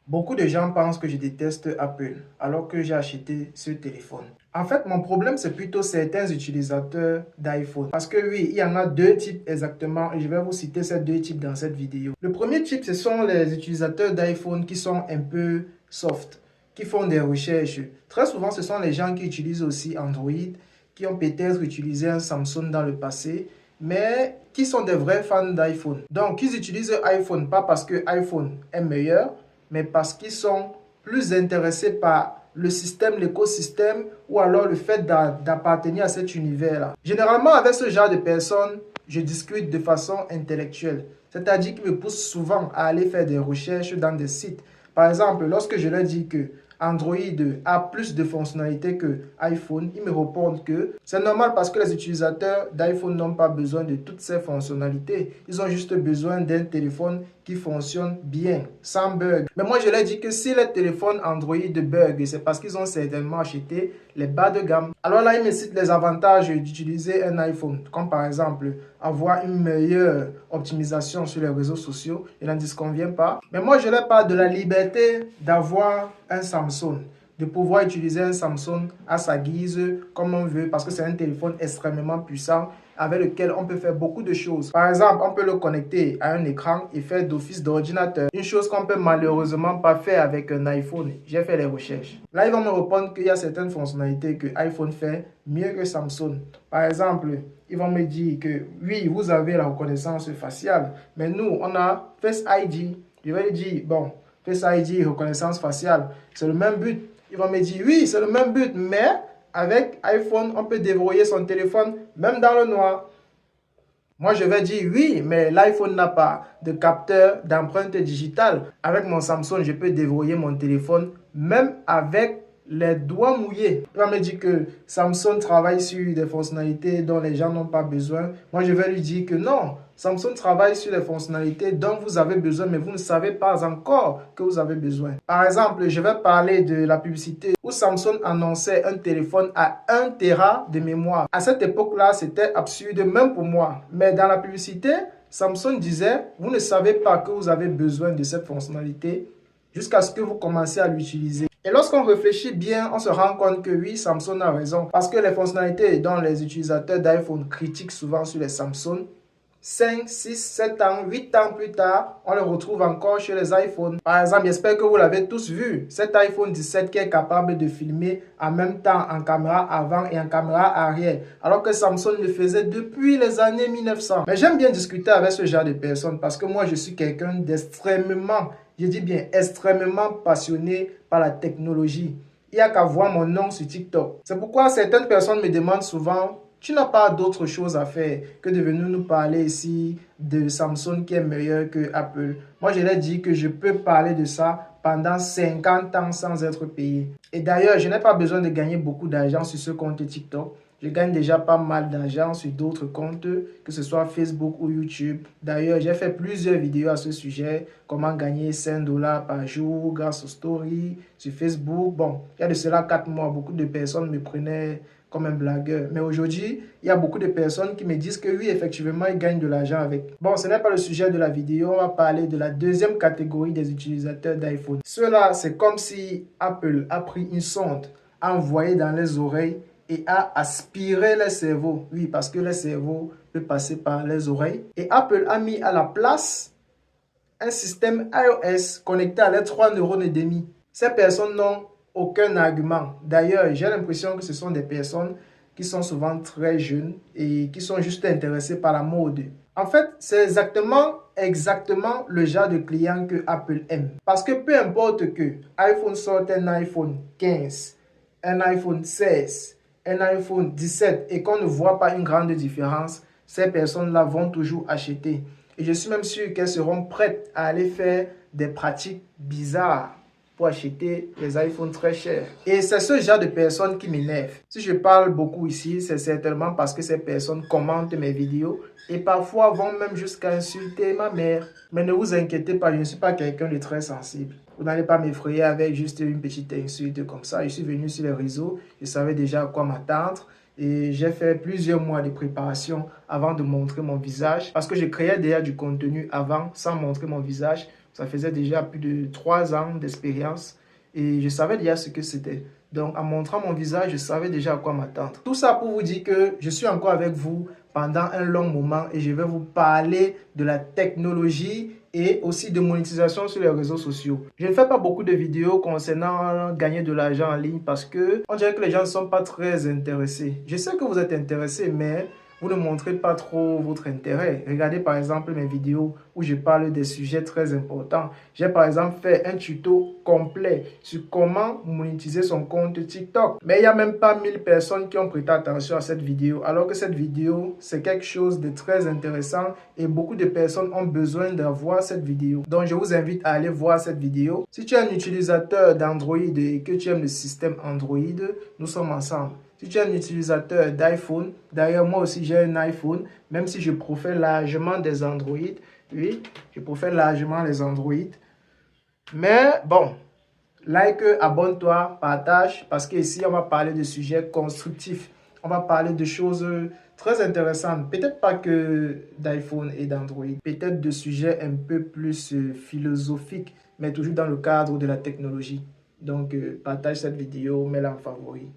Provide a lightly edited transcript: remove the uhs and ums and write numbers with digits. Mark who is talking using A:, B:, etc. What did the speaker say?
A: Beaucoup de gens pensent que je déteste Apple alors que j'ai acheté ce téléphone. En fait, mon problème, c'est plutôt certains utilisateurs d'iPhone. Parce que oui, il y en a deux types exactement et je vais vous citer ces deux types dans cette vidéo. Le premier type, ce sont les utilisateurs d'iPhone qui sont un peu soft, qui font des recherches. Très souvent, ce sont les gens qui utilisent aussi Android, qui ont peut-être utilisé un Samsung dans le passé, mais qui sont des vrais fans d'iPhone. Donc, ils utilisent iPhone pas parce que iPhone est meilleur, mais parce qu'ils sont plus intéressés par le système, l'écosystème, ou alors le fait d'appartenir à cet univers-là. Généralement, avec ce genre de personnes, je discute de façon intellectuelle. C'est-à-dire qu'ils me poussent souvent à aller faire des recherches dans des sites. Par exemple, lorsque je leur dis que Android a plus de fonctionnalités que iPhone, ils me répondent que c'est normal parce que les utilisateurs d'iPhone n'ont pas besoin de toutes ces fonctionnalités. Ils ont juste besoin d'un téléphone qui fonctionne bien, sans bug. Mais moi, je leur dis que si les téléphones Android bug, c'est parce qu'ils ont certainement acheté les bas de gamme. Alors là, ils me citent les avantages d'utiliser un iPhone, comme par exemple avoir une meilleure optimisation sur les réseaux sociaux. Il n'en disconvient pas. Mais moi, je leur parle de la liberté d'avoir un Samsung, de pouvoir utiliser un Samsung à sa guise, comme on veut, parce que c'est un téléphone extrêmement puissant avec lequel on peut faire beaucoup de choses. Par exemple, on peut le connecter à un écran et faire d'office d'ordinateur. Une chose qu'on peut malheureusement pas faire avec un iPhone. J'ai fait les recherches. Là, ils vont me répondre qu'il y a certaines fonctionnalités que iPhone fait mieux que Samsung. Par exemple, ils vont me dire que oui, vous avez la reconnaissance faciale, mais nous, on a Face ID. Je vais lui dire, bon, Face ID, reconnaissance faciale, c'est le même but. Ils vont me dire, oui, c'est le même but, mais avec iPhone, on peut déverrouiller son téléphone même dans le noir. Moi, je vais dire oui, mais l'iPhone n'a pas de capteur d'empreinte digitale. Avec mon Samsung, je peux déverrouiller mon téléphone même avec les doigts mouillés. Il va me dire que Samsung travaille sur des fonctionnalités dont les gens n'ont pas besoin. Moi, je vais lui dire que non, Samsung travaille sur les fonctionnalités dont vous avez besoin, mais vous ne savez pas encore que vous avez besoin. Par exemple, je vais parler de la publicité où Samsung annonçait un téléphone à 1 Tera de mémoire. À cette époque-là, c'était absurde, même pour moi. Mais dans la publicité, Samsung disait, vous ne savez pas que vous avez besoin de cette fonctionnalité jusqu'à ce que vous commencez à l'utiliser. Et lorsqu'on réfléchit bien, on se rend compte que oui, Samsung a raison. Parce que les fonctionnalités dont les utilisateurs d'iPhone critiquent souvent sur les Samsung, 5, 6, 7 ans, 8 ans plus tard, on le retrouve encore chez les iPhones. Par exemple, j'espère que vous l'avez tous vu, cet iPhone 17 qui est capable de filmer en même temps en caméra avant et en caméra arrière, alors que Samsung le faisait depuis les années 1900. Mais j'aime bien discuter avec ce genre de personnes parce que moi, je suis quelqu'un d'extrêmement, je dis bien extrêmement passionné par la technologie. Il n'y a qu'à voir mon nom sur TikTok. C'est pourquoi certaines personnes me demandent souvent, tu n'as pas d'autre chose à faire que de venir nous parler ici de Samsung qui est meilleur que Apple. Moi, je leur dis que je peux parler de ça pendant 50 ans sans être payé. Et d'ailleurs, je n'ai pas besoin de gagner beaucoup d'argent sur ce compte TikTok. Je gagne déjà pas mal d'argent sur d'autres comptes, que ce soit Facebook ou YouTube. D'ailleurs, j'ai fait plusieurs vidéos à ce sujet, comment gagner 5 dollars par jour grâce aux stories sur Facebook. Bon, il y a de cela 4 mois, beaucoup de personnes me prenaient comme un blagueur. Mais aujourd'hui, il y a beaucoup de personnes qui me disent que oui, effectivement, ils gagnent de l'argent avec. Bon, ce n'est pas le sujet de la vidéo. On va parler de la deuxième catégorie des utilisateurs d'iPhone. Cela, c'est comme si Apple a pris une sonde, a envoyé dans les oreilles et a aspiré les cerveaux. Oui, parce que le cerveau peut passer par les oreilles. Et Apple a mis à la place un système iOS connecté à les 3 neurones et demi. Ces personnes n'ont aucun argument. D'ailleurs, j'ai l'impression que ce sont des personnes qui sont souvent très jeunes et qui sont juste intéressées par la mode. En fait, c'est exactement le genre de client que Apple aime. Parce que peu importe que iPhone sorte un iPhone 15, un iPhone 16, un iPhone 17 et qu'on ne voit pas une grande différence, ces personnes-là vont toujours acheter. Et je suis même sûr qu'elles seront prêtes à aller faire des pratiques bizarres pour acheter les iPhones très chers. Et c'est ce genre de personnes qui m'énervent. Si je parle beaucoup ici, c'est certainement parce que ces personnes commentent mes vidéos et parfois vont même jusqu'à insulter ma mère. Mais ne vous inquiétez pas, je ne suis pas quelqu'un de très sensible. Vous n'allez pas m'effrayer avec juste une petite insulte comme ça. Je suis venu sur les réseaux, je savais déjà à quoi m'attendre. Et j'ai fait plusieurs mois de préparation avant de montrer mon visage parce que je créais déjà du contenu avant sans montrer mon visage. Ça faisait déjà plus de 3 ans d'expérience et je savais déjà ce que c'était. Donc, en montrant mon visage, je savais déjà à quoi m'attendre. Tout ça pour vous dire que je suis encore avec vous pendant un long moment et je vais vous parler de la technologie et aussi de monétisation sur les réseaux sociaux. Je ne fais pas beaucoup de vidéos concernant gagner de l'argent en ligne parce que on dirait que les gens ne sont pas très intéressés. Je sais que vous êtes intéressés, mais vous ne montrez pas trop votre intérêt. Regardez par exemple mes vidéos où je parle des sujets très importants. J'ai par exemple fait un tuto complet sur comment monétiser son compte TikTok. Mais il n'y a même pas 1000 personnes qui ont prêté attention à cette vidéo. Alors que cette vidéo, c'est quelque chose de très intéressant et beaucoup de personnes ont besoin de voir cette vidéo. Donc je vous invite à aller voir cette vidéo. Si tu es un utilisateur d'Android et que tu aimes le système Android, nous sommes ensemble. Si tu es un utilisateur d'iPhone, d'ailleurs moi aussi j'ai un iPhone, même si je préfère largement des Android, oui, je préfère largement les Android. Mais bon, like, abonne-toi, partage, parce qu'ici on va parler de sujets constructifs. On va parler de choses très intéressantes. Peut-être pas que d'iPhone et d'Android, peut-être de sujets un peu plus philosophiques, mais toujours dans le cadre de la technologie. Donc, partage cette vidéo, mets-la en favori.